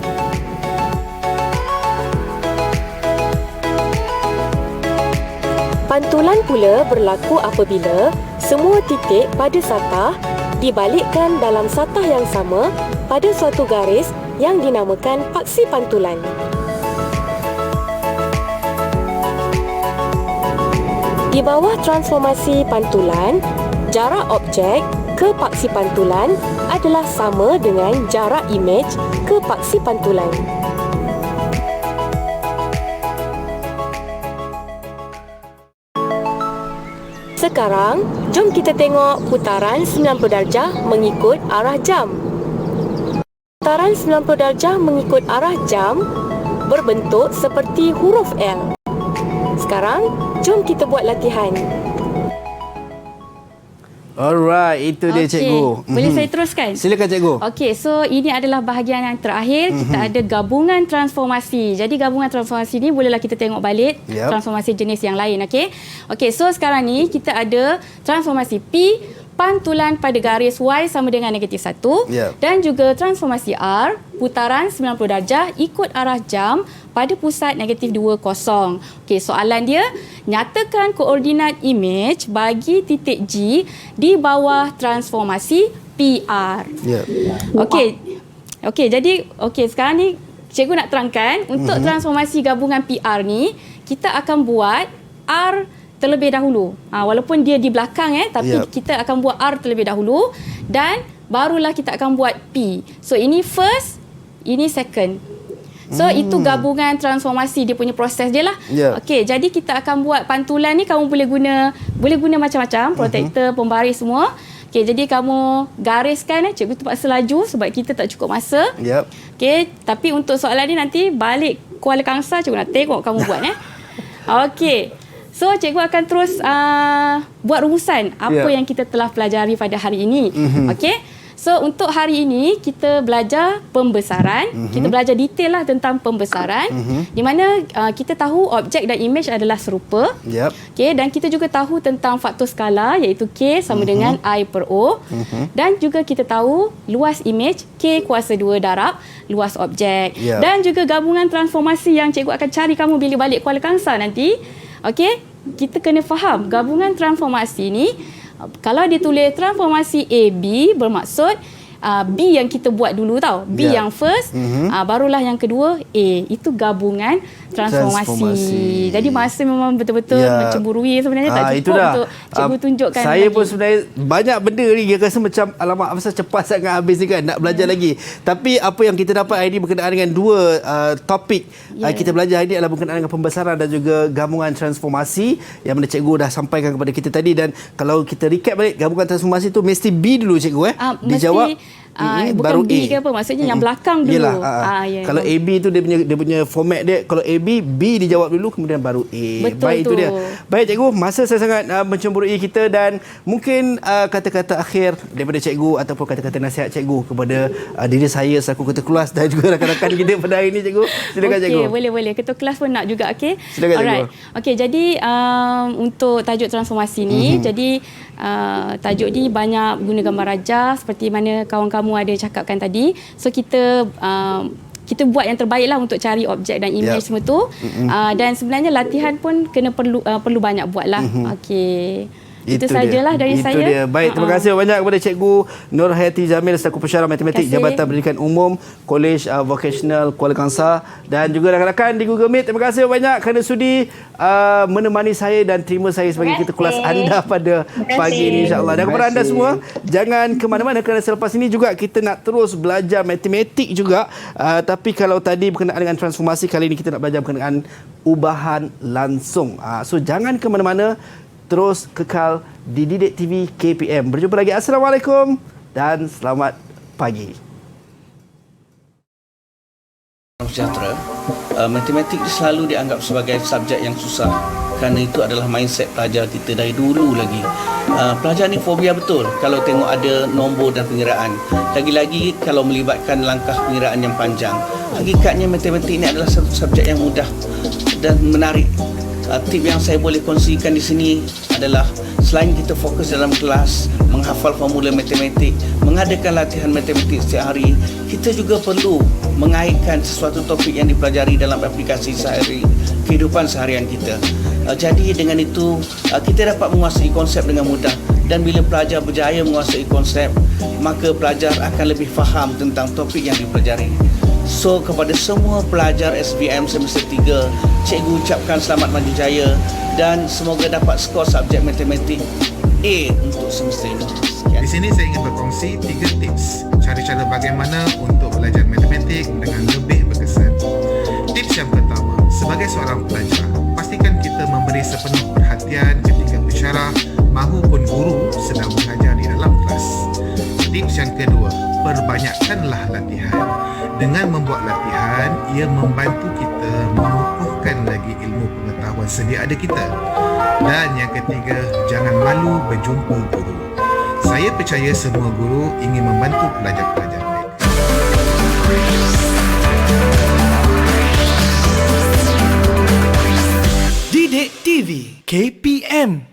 Pantulan pula berlaku apabila semua titik pada satah dibalikkan dalam satah yang sama pada suatu garis yang dinamakan paksi pantulan. Di bawah transformasi pantulan, jarak objek ke paksi pantulan adalah sama dengan jarak imej ke paksi pantulan. Sekarang, jom kita tengok putaran 90 darjah mengikut arah jam. Putaran 90 darjah mengikut arah jam berbentuk seperti huruf L. Sekarang, jom kita buat latihan. Alright, itu dia cikgu. Boleh saya teruskan? Silakan cikgu. Okey, so ini adalah bahagian yang terakhir. Kita ada gabungan transformasi. Jadi gabungan transformasi ni bolehlah kita tengok balik transformasi jenis yang lain. Okey, so sekarang ni kita ada transformasi P pantulan pada garis Y sama dengan -1 dan juga transformasi R putaran 90 darjah ikut arah jam pada pusat -20. Okey, soalan dia, nyatakan koordinat imej bagi titik G di bawah transformasi PR. Okey, jadi sekarang ni cikgu nak terangkan untuk transformasi gabungan PR ni kita akan buat R terlebih dahulu. Walaupun dia di belakang tapi kita akan buat R terlebih dahulu dan barulah kita akan buat P. So ini first, ini second. So itu gabungan transformasi, dia punya proses dia lah. Okey, jadi kita akan buat pantulan ni, kamu boleh guna macam-macam, protektor, pembaris semua. Okey, jadi kamu gariskan, cikgu terpaksa laju sebab kita tak cukup masa. Okey, tapi untuk soalan ni nanti balik Kuala Kangsar cikgu nak tengok kamu buat Okey. So, cikgu akan terus buat rumusan apa yang kita telah pelajari pada hari ini. Okey. So, untuk hari ini kita belajar pembesaran. Kita belajar detail lah tentang pembesaran. Di mana kita tahu objek dan imej adalah serupa. Okey, dan kita juga tahu tentang faktor skala iaitu K sama dengan I/O. Dan juga kita tahu luas imej K kuasa 2 darab luas objek. Dan juga gabungan transformasi yang cikgu akan cari kamu bila balik Kuala Kangsar nanti. Okey, kita kena faham gabungan transformasi ni, kalau dia tulis transformasi AB bermaksud B yang kita buat dulu tau. B yang first, barulah yang kedua A. Itu gabungan transformasi. Jadi masa memang betul-betul mencemburui sebenarnya, tak cukup untuk cikgu tunjukkan. Saya pun sebenarnya banyak benda ni rasa macam alamak apa cepat sangat habis ni kan, nak belajar lagi. Tapi apa yang kita dapat hari ini berkenaan dengan dua topik kita belajar hari ini adalah berkenaan dengan pembesaran dan juga gabungan transformasi yang mana cikgu dah sampaikan kepada kita tadi. Dan kalau kita recap balik, gabungan transformasi tu mesti B dulu cikgu dijawab. Bukan baru B A ke apa, maksudnya yang belakang dulu. Kalau AB tu dia punya format dia, kalau AB, B dijawab dulu kemudian baru A. Betul. Baik, itu dia. Baik cikgu, masa saya sangat mencemburui kita dan mungkin kata-kata akhir daripada cikgu ataupun kata-kata nasihat cikgu kepada diri saya selaku ketua kelas dan juga rakan-rakan kita pada hari ini cikgu. Silakan cikgu. Boleh. Ketua kelas pun nak juga. Silakan cikgu. Okey, jadi untuk tajuk transformasi ni, jadi tajuk ni banyak guna gambar rajah seperti mana kawan-kamu ada cakapkan tadi. So kita buat yang terbaik lah untuk cari objek dan imej semua tu. Dan sebenarnya latihan pun perlu banyak buat lah. Okey. Itu sajalah dari saya. Itu dia. Baik, terima kasih banyak kepada Cikgu Nur Hayati Jamil selaku pensyarah matematik Jabatan Pendidikan Umum Kolej Vocational Kuala Kangsar dan juga rakan-rakan di Google Meet. Terima kasih banyak kerana sudi menemani saya dan terima saya sebagai ketua kelas anda pada pagi ini insya-Allah. Dan kepada anda semua, jangan ke mana-mana kerana selepas ini juga kita nak terus belajar matematik juga. Tapi kalau tadi berkenaan dengan transformasi, kali ini kita nak belajar berkenaan ubahan langsung. So jangan ke mana-mana, terus kekal di Didik TV KPM. Berjumpa lagi. Assalamualaikum dan selamat pagi. Sejahtera, matematik selalu dianggap sebagai subjek yang susah kerana itu adalah mindset pelajar kita dari dulu lagi. Pelajar ni fobia betul kalau tengok ada nombor dan pengiraan. Lagi-lagi kalau melibatkan langkah pengiraan yang panjang. Hakikatnya matematik ini adalah satu subjek yang mudah dan menarik. Tip yang saya boleh kongsikan di sini adalah selain kita fokus dalam kelas, menghafal formula matematik, mengadakan latihan matematik setiap hari, kita juga perlu mengaitkan sesuatu topik yang dipelajari dalam aplikasi kehidupan seharian kita. Jadi dengan itu, kita dapat menguasai konsep dengan mudah dan bila pelajar berjaya menguasai konsep, maka pelajar akan lebih faham tentang topik yang dipelajari. So kepada semua pelajar SPM semester 3, cikgu ucapkan selamat maju jaya dan semoga dapat skor subjek matematik A untuk semester ini. Sekian. Di sini saya ingin berkongsi 3 tips cara-cara bagaimana untuk belajar matematik dengan lebih berkesan. Tips yang pertama, sebagai seorang pelajar, pastikan kita memberi sepenuh perhatian ketika bersyarah mahupun guru sedang mengajar di dalam kelas. Tips yang kedua, perbanyakkanlah latihan. Dengan membuat latihan, ia membantu kita mengukuhkan lagi ilmu pengetahuan sedia ada kita. Dan yang ketiga, jangan malu berjumpa guru. Saya percaya semua guru ingin membantu pelajar-pelajar mereka. Didik TV KPM